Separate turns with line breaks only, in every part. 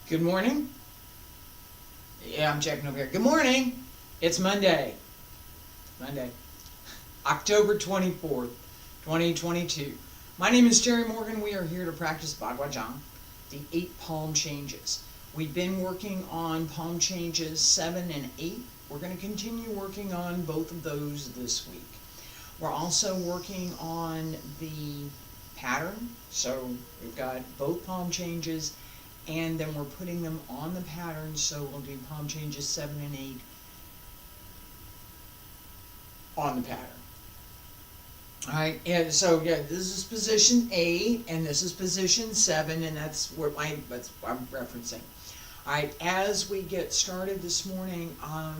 Good morning. Yeah, I'm checking over here. Good morning. It's Monday. October 24th, 2022. My name is Terry Morgan. We are here to practice Baguazhang, the 8 palm changes. We've been working on palm changes 7 and 8. We're going to continue working on both of those this week. We're also working on the pattern. So we've got both palm changes, and then we're putting them on the pattern. So we'll do palm changes 7 and 8 on the pattern. Alright, and so yeah, this is position 8 and this is position 7, and that's what I'm referencing. Alright, as we get started this morning, I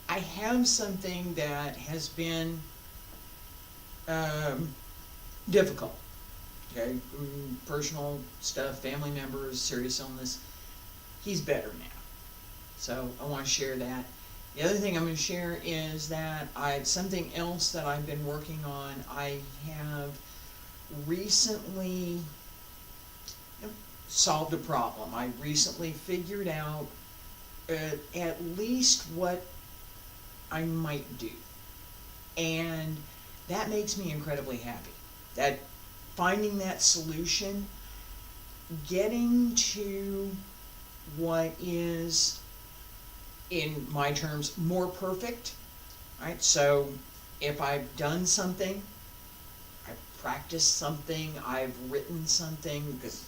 have something that has been difficult. Okay, personal stuff, family members, serious illness. He's better now. So I want to share that. The other thing I'm going to share is that something else that I've been working on. I have recently solved a problem. I recently figured out at least what I might do, and that makes me incredibly happy. That finding that solution, getting to what is, in my terms, more perfect. Right? So if I've done something, I've practiced something, I've written something, because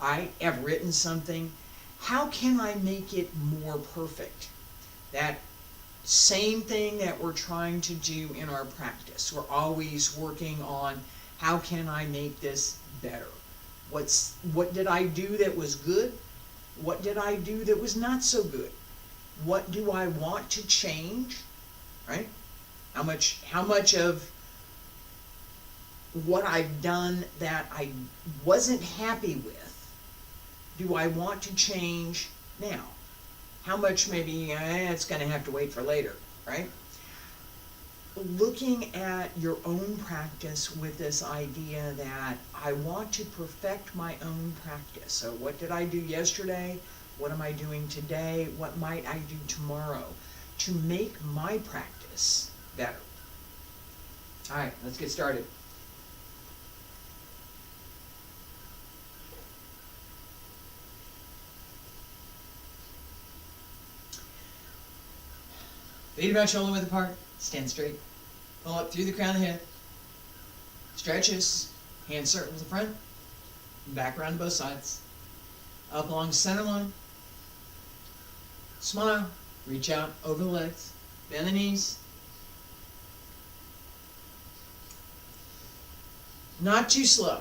I have written something, how can I make it more perfect? That same thing that we're trying to do in our practice. We're always working on, how can I make this better? What did I do that was good? What did I do that was not so good? What do I want to change? Right? How much of what I've done that I wasn't happy with do I want to change now? How much maybe it's going to have to wait for later, right? Looking at your own practice with this idea that I want to perfect my own practice. So what did I do yesterday? What am I doing today? What might I do tomorrow to make my practice better? All right, let's get started. Feet about shoulder width apart, stand straight. Pull up through the crown of the head. Stretches, hands circle to the front, back around to both sides. Up along the center line. Smile, reach out over the legs, bend the knees. Not too slow.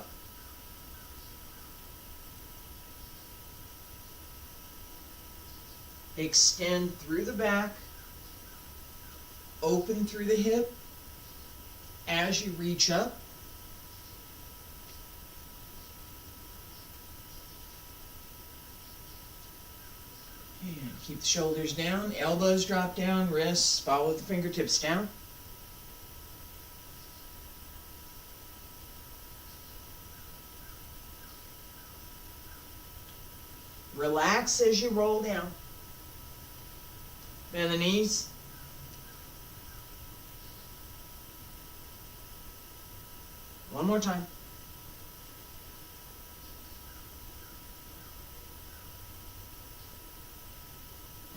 Extend through the back. Open through the hip as you reach up. And keep the shoulders down, elbows drop down, wrists follow the fingertips down. Relax as you roll down. Bend the knees. One more time.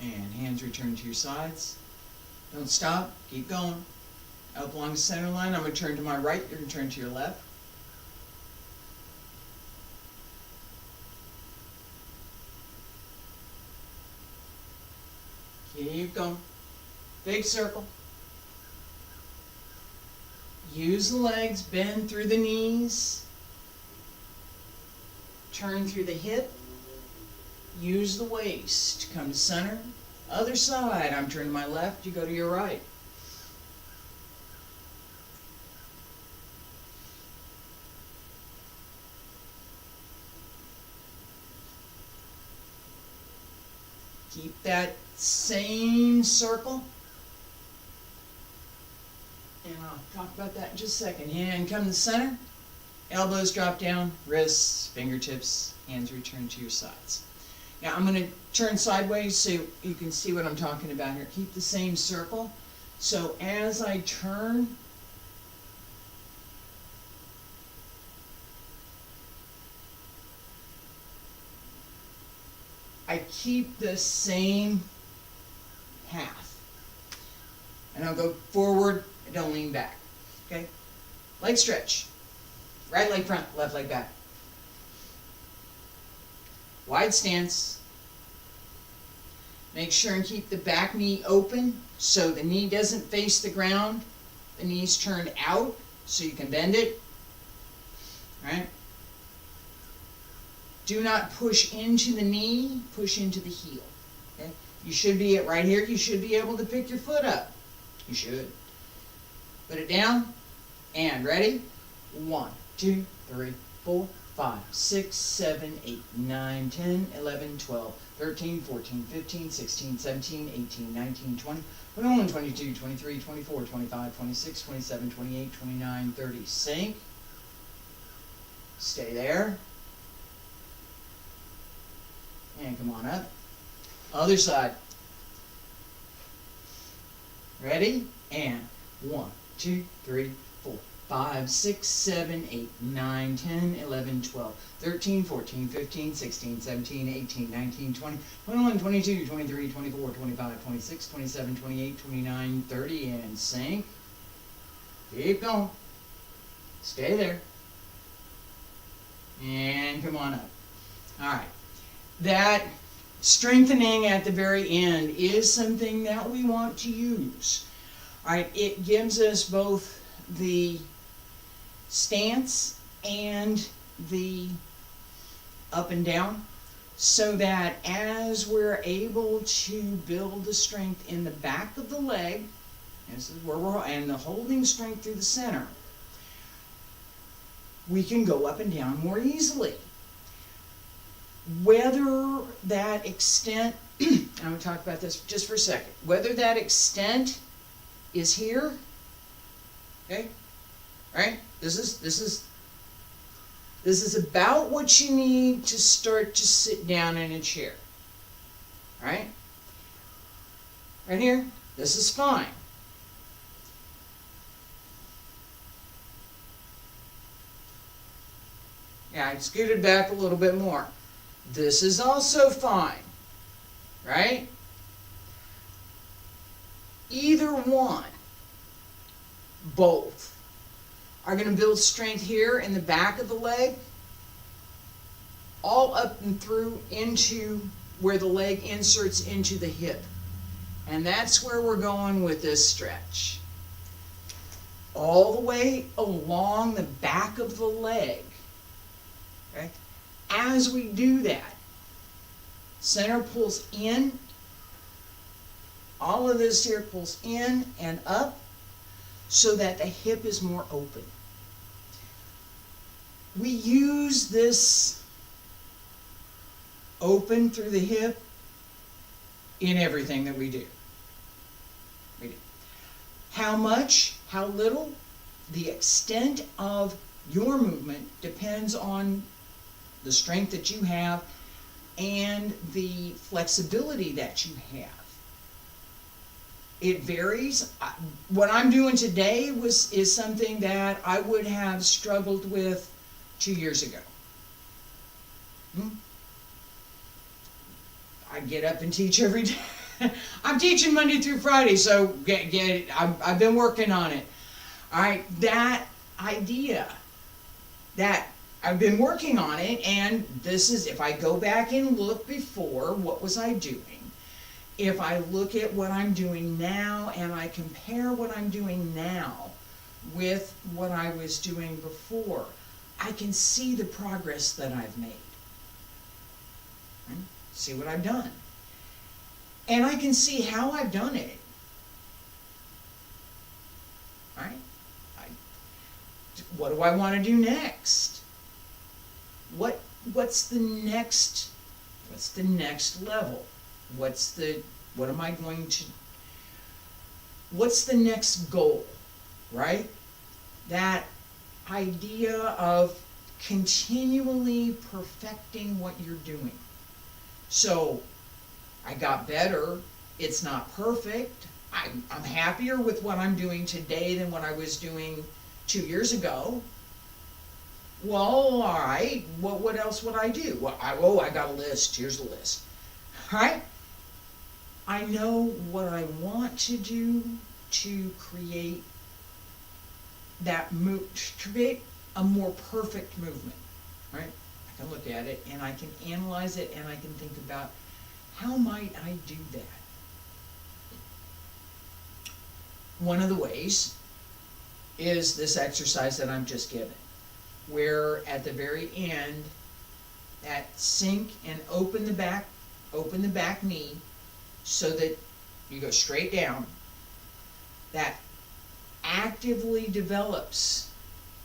And hands return to your sides. Don't stop. Keep going. Up along the center line. I'm going to turn to my right. You're going to turn to your left. Keep going. Big circle. Use the legs, bend through the knees, turn through the hip, use the waist, come to center, other side, I'm turning to my left, you go to your right. Keep that same circle. And I'll talk about that in just a second. And come to the center. Elbows drop down, wrists, fingertips, hands return to your sides. Now I'm going to turn sideways so you can see what I'm talking about here. Keep the same circle. So as I turn, I keep the same path. And I'll go forward and don't lean back. Okay? Leg stretch. Right leg front, left leg back. Wide stance. Make sure and keep the back knee open so the knee doesn't face the ground. The knee's turned out so you can bend it. All right? Do not push into the knee, push into the heel. Okay? You should be at right here, you should be able to pick your foot up. You should. Put it down and ready? 1, 2, 3, 4, 5, 6, 7, 8, 9, 10, 11, 12, 13, 14, 15, 16, 17, 18, 19, 20, 21, 22, 23, 24, 25, 26, 27, 28, 29, 30. Sink. Stay there. And come on up. Other side. Ready? And 1, 2, 3, 4, 5, 6, 7, 8, 9, 10, 11, 12, 13, 14, 15, 16, 17, 18, 19, 20, 21, 22, 23, 24, 25, 26, 27, 28, 29, 30, and sink. Keep going. Stay there. And come on up. All right. That strengthening at the very end is something that we want to use. All right. It gives us both the stance and the up and down, so that as we're able to build the strength in the back of the leg, this is where we're, and the holding strength through the center, we can go up and down more easily. Whether that extent, I'm going to talk about this just for a second, whether that extent is here, okay, right? This is about what you need to start to sit down in a chair. Right? Right here, this is fine. Yeah, I scooted back a little bit more. This is also fine. Right? Either one, both, are going to build strength here in the back of the leg, all up and through into where the leg inserts into the hip. And that's where we're going with this stretch. All the way along the back of the leg. Okay? As we do that, center pulls in, all of this here pulls in and up, so that the hip is more open. We use this open through the hip in everything that we do. How much, how little, the extent of your movement depends on the strength that you have and the flexibility that you have. It varies. What I'm doing today is something that I would have struggled with 2 years ago. I get up and teach every day. I'm teaching Monday through Friday, so get it. I've been working on it. All right, that idea, that I've been working on it, and this is, if I go back and look before, what was I doing? If I look at what I'm doing now and I compare what I'm doing now with what I was doing before, I can see the progress that I've made. Right? See what I've done. And I can see how I've done it. Right? What do I want to do next? What's the next level? What's the next goal, right? That idea of continually perfecting what you're doing. So I got better. It's not perfect. I'm happier with what I'm doing today than what I was doing 2 years ago. Well, all right, what else would I do? Well, I got a list. Here's the list. All right? I know what I want to do to create that to create a more perfect movement, right? I can look at it and I can analyze it and I can think about how might I do that? One of the ways is this exercise that I'm just given, where at the very end, that sink and open the back knee so that you go straight down. That actively develops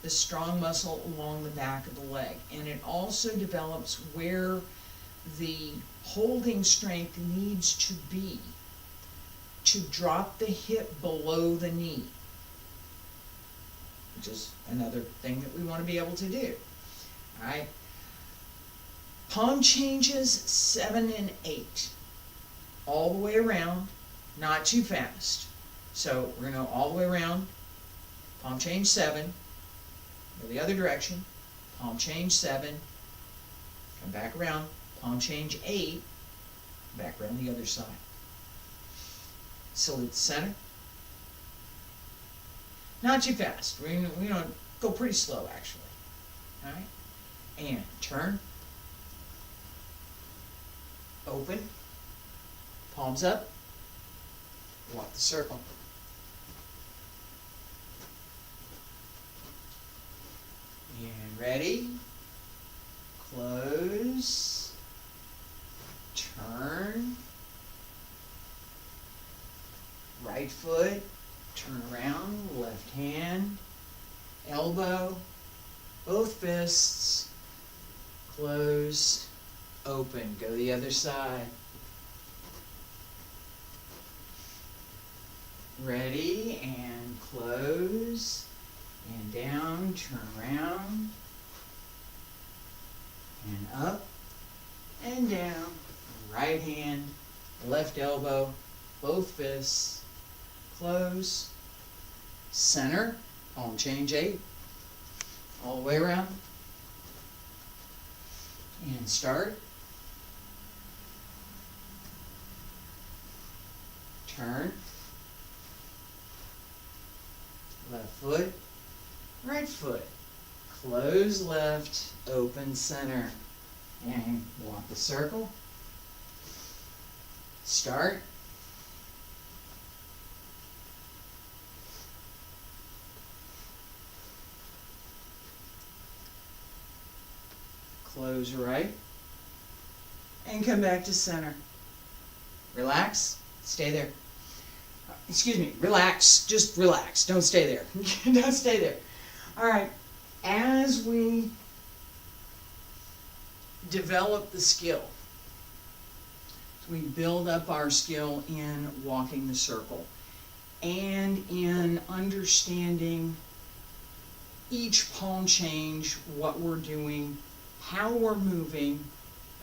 the strong muscle along the back of the leg, and it also develops where the holding strength needs to be to drop the hip below the knee, which is another thing that we want to be able to do. All right. Palm changes 7 and 8, all the way around, not too fast. So we're going to go all the way around, palm change 7, go the other direction, palm change 7, come back around, palm change 8, back around the other side. Salute the center. Not too fast. We don't go pretty slow actually. All right, and turn, open, palms up, walk the circle. And ready, close, turn, right foot, turn around, left hand, elbow, both fists, close, open, go the other side. Ready, and close, and down, turn around, and up, and down, right hand, left elbow, both fists, close, center, palm change 8, all the way around, and start, turn, left foot, right foot, close left, open center, and walk the circle, start, close right, and come back to center. Relax, stay there. Excuse me, relax, just relax, don't stay there. Don't stay there. All right, as we develop the skill, we build up our skill in walking the circle and in understanding each palm change, what we're doing, how we're moving,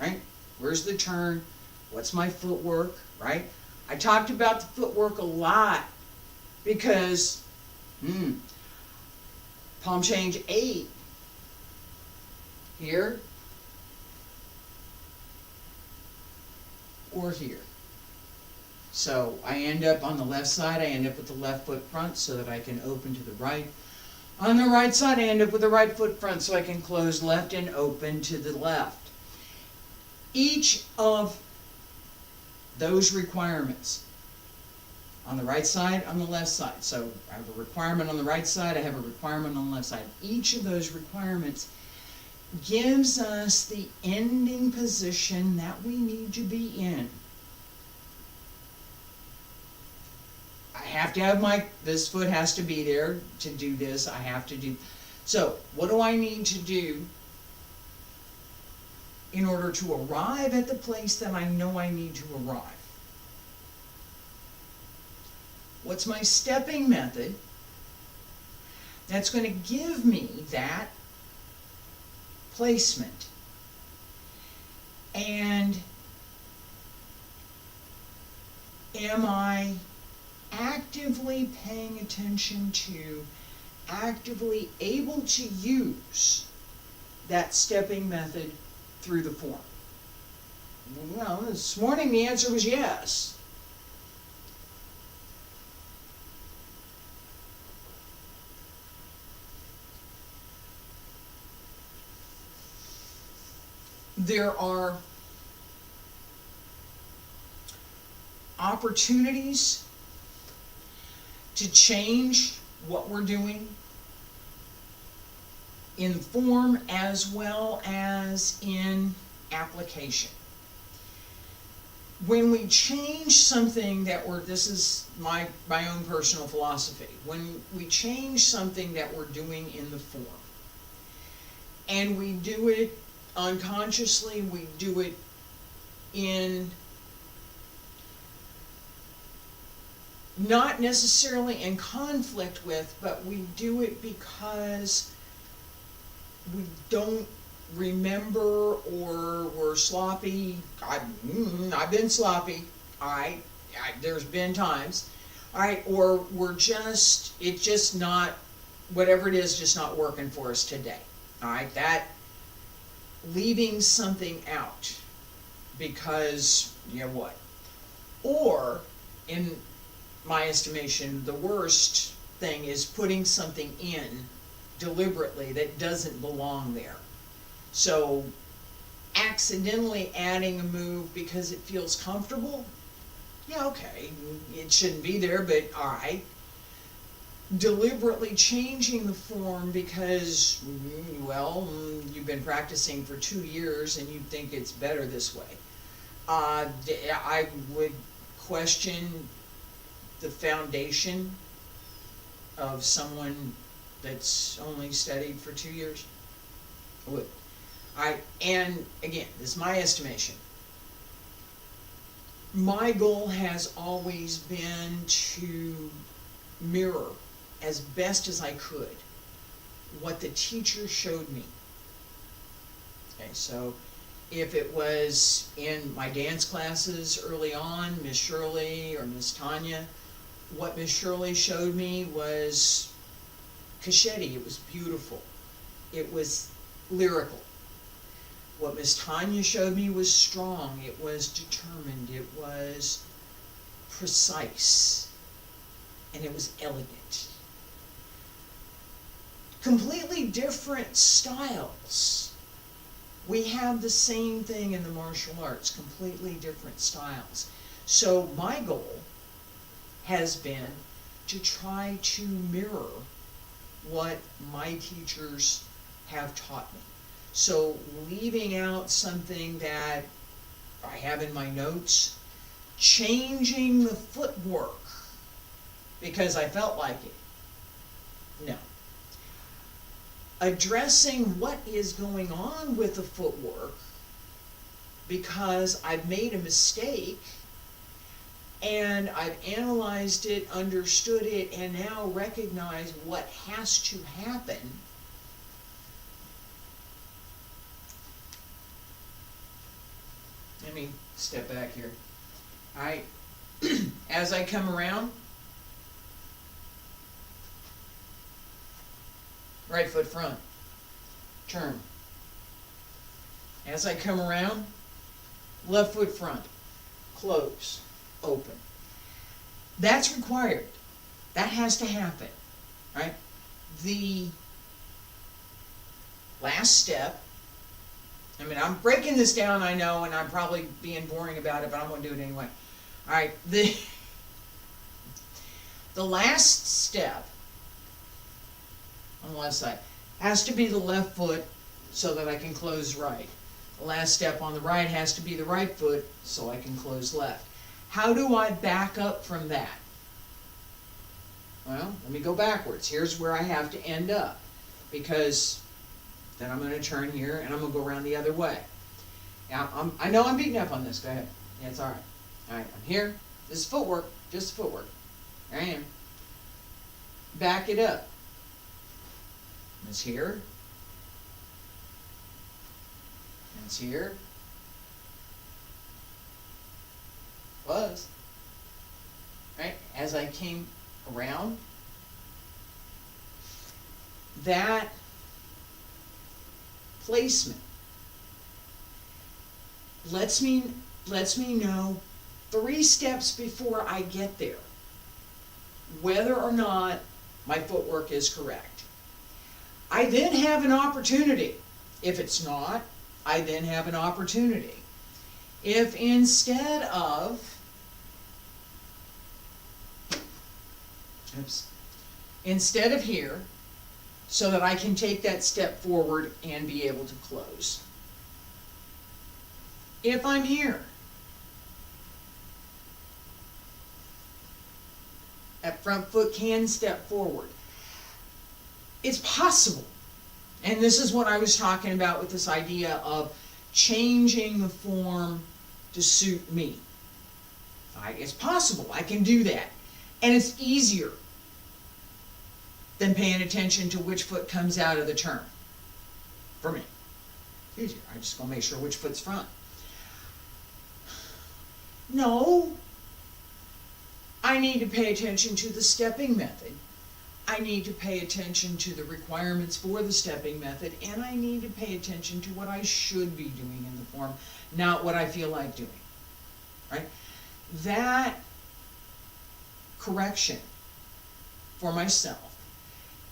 right? Where's the turn? What's my footwork, right? I talked about the footwork a lot because palm change 8 here or here. So I end up on the left side, I end up with the left foot front so that I can open to the right. On the right side, I end up with the right foot front so I can close left and open to the left. Each of those requirements, on the right side, on the left side. So I have a requirement on the right side, I have a requirement on the left side. Each of those requirements gives us the ending position that we need to be in. I have to have this foot has to be there to do this. I have to do. So what do I need to do in order to arrive at the place that I know I need to arrive? What's my stepping method? that's going to give me that placement. And am I actively paying attention to, actively able to use that stepping method through the form? Well, this morning the answer was yes. There are opportunities to change what we're doing in form as well as in application. When we change something that this is my own personal philosophy, when we change something that we're doing in the form, and we do it unconsciously, we do it in not necessarily in conflict with, but we do it because we don't remember, or we're sloppy. I've been sloppy. There's been times. Or it's just not, whatever it is, just not working for us today. That leaving something out because, you know what? Or, in my estimation, the worst thing is putting something in deliberately that doesn't belong there. So, accidentally adding a move because it feels comfortable, yeah, okay, it shouldn't be there, but alright. Deliberately changing the form because, well, you've been practicing for 2 years and you think it's better this way. I would question the foundation of someone that's only studied for 2 years. I would. And again, this is my estimation. My goal has always been to mirror as best as I could what the teacher showed me. Okay, so if it was in my dance classes early on, Miss Shirley or Miss Tanya, what Miss Shirley showed me was cacchetti. It was beautiful. It was lyrical. What Miss Tanya showed me was strong. It was determined. It was precise. And it was elegant. Completely different styles. We have the same thing in the martial arts, completely different styles. So my goal has been to try to mirror what my teachers have taught me. So leaving out something that I have in my notes, changing the footwork because I felt like it, no. Addressing what is going on with the footwork because I've made a mistake and I've analyzed it, understood it, and now recognize what has to happen. Let me step back here. Alright, as I come around, right foot front, turn. As I come around, left foot front, close, open. That's required. That has to happen, right? The last step, I mean, I'm breaking this down, I know, and I'm probably being boring about it, but I'm going to do it anyway. All right, the last step on the left side has to be the left foot so that I can close right. The last step on the right has to be the right foot so I can close left. How do I back up from that? Well, let me go backwards. Here's where I have to end up, because then I'm going to turn here and I'm going to go around the other way. Now, I know I'm beating up on this. Go ahead. Yeah, it's all right. All right, I'm here. This is footwork. Just footwork. There I am. Back it up. And it's here. And it's here. Was. Right? As I came around, that placement lets me know 3 steps before I get there whether or not my footwork is correct. I then have an opportunity. If it's not, I then have an opportunity. If instead of here, so that I can take that step forward and be able to close. If I'm here, that front foot can step forward. It's possible. And this is what I was talking about with this idea of changing the form to suit me. It's possible. I can do that. And it's easier than paying attention to which foot comes out of the turn. For me. It's easier. I just go make sure which foot's front. No. I need to pay attention to the stepping method. I need to pay attention to the requirements for the stepping method, and I need to pay attention to what I should be doing in the form, not what I feel like doing. Right? That correction for myself,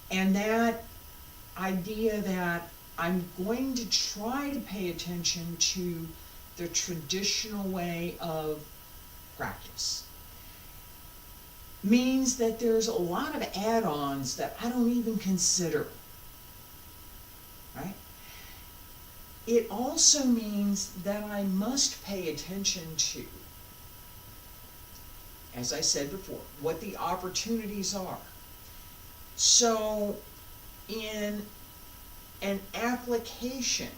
and that idea that I'm going to try to pay attention to the traditional way of practice, means that there's a lot of add-ons that I don't even consider, right? It also means that I must pay attention to, as I said before, what the opportunities are. So in an application,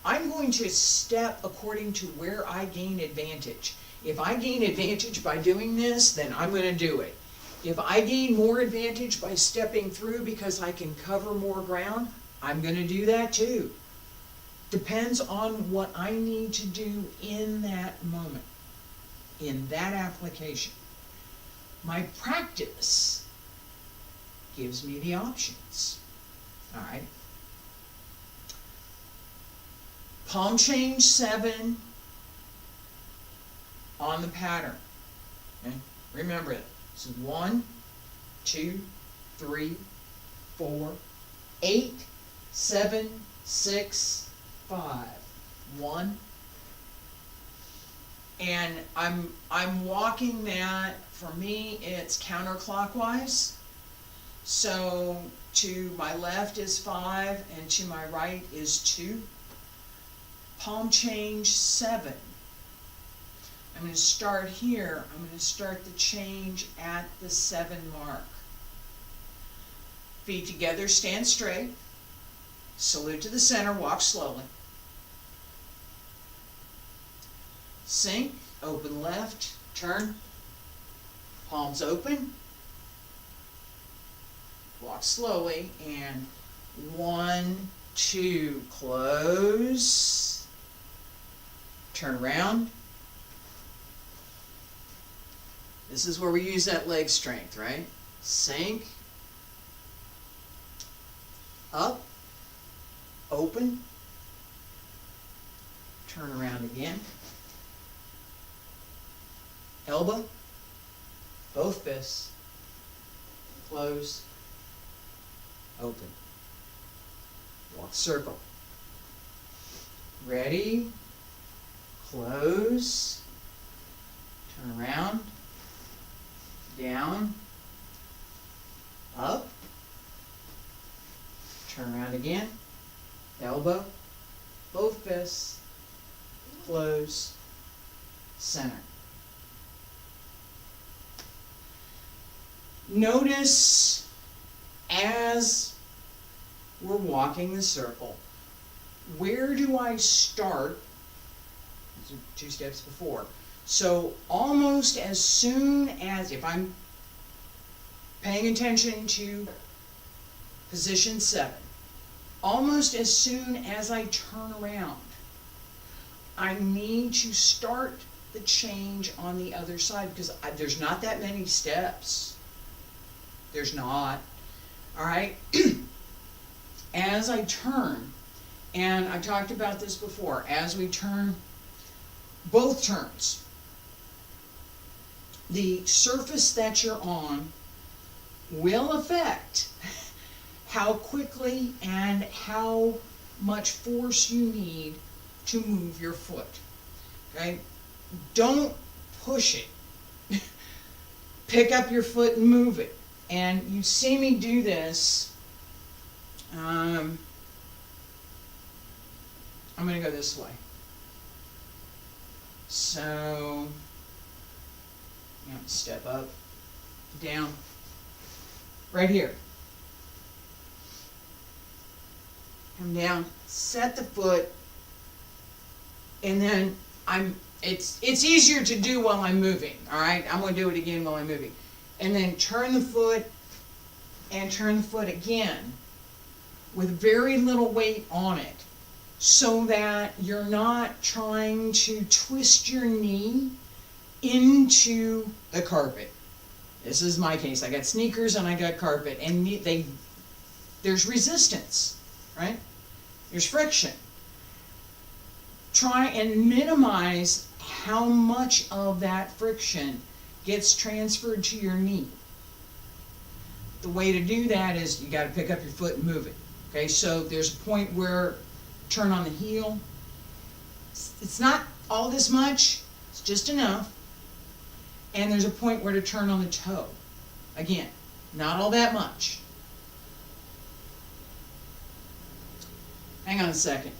I'm going to step according to where I gain advantage. If I gain advantage by doing this, then I'm going to do it. If I gain more advantage by stepping through because I can cover more ground, I'm going to do that too. Depends on what I need to do in that moment, in that application. My practice gives me the options. All right. Palm change 7 on the pattern. Okay? Remember it. It's 1, 2, 3, 4, 8, 7, 6, 5. 1. And I'm walking that, for me, it's counterclockwise. So to my left is 5 and to my right is 2. Palm change 7. I'm going to start here. I'm going to start the change at the 7 mark. Feet together, stand straight. Salute to the center, walk slowly. Sink, open left, turn. Palms open. Walk slowly, and 1, 2, close. Turn around. This is where we use that leg strength, right? Sink. Up. Open. Turn around again. Elbow. Both fists. Close. Open. Walk circle. Ready. Close. Turn around. Down. Up. Turn around again. Elbow. Both fists. Close. Center. Notice as we're walking the circle, where do I start? These are 2 steps before. So almost as soon as, if I'm paying attention to position 7. Almost as soon as I turn around, I need to start the change on the other side because there's not that many steps. There's not. All right. As I turn, and I talked about this before, as we turn both turns, the surface that you're on will affect how quickly and how much force you need to move your foot. Okay? Don't push it. Pick up your foot and move it. And you see me do this. I'm going to go this way. So, step up, down, right here. Come down, set the foot, and then it's easier to do while I'm moving, all right? I'm going to do it again while I'm moving. And then turn the foot and turn the foot again with very little weight on it so that you're not trying to twist your knee into the carpet. This is my case. I got sneakers and I got carpet, and there's resistance, right? There's friction. Try and minimize how much of that friction gets transferred to your knee. The way to do that is you got to pick up your foot and move it. Okay, so there's a point where turn on the heel. It's not all this much, it's just enough. And there's a point where to turn on the toe. Again, not all that much. Hang on a second.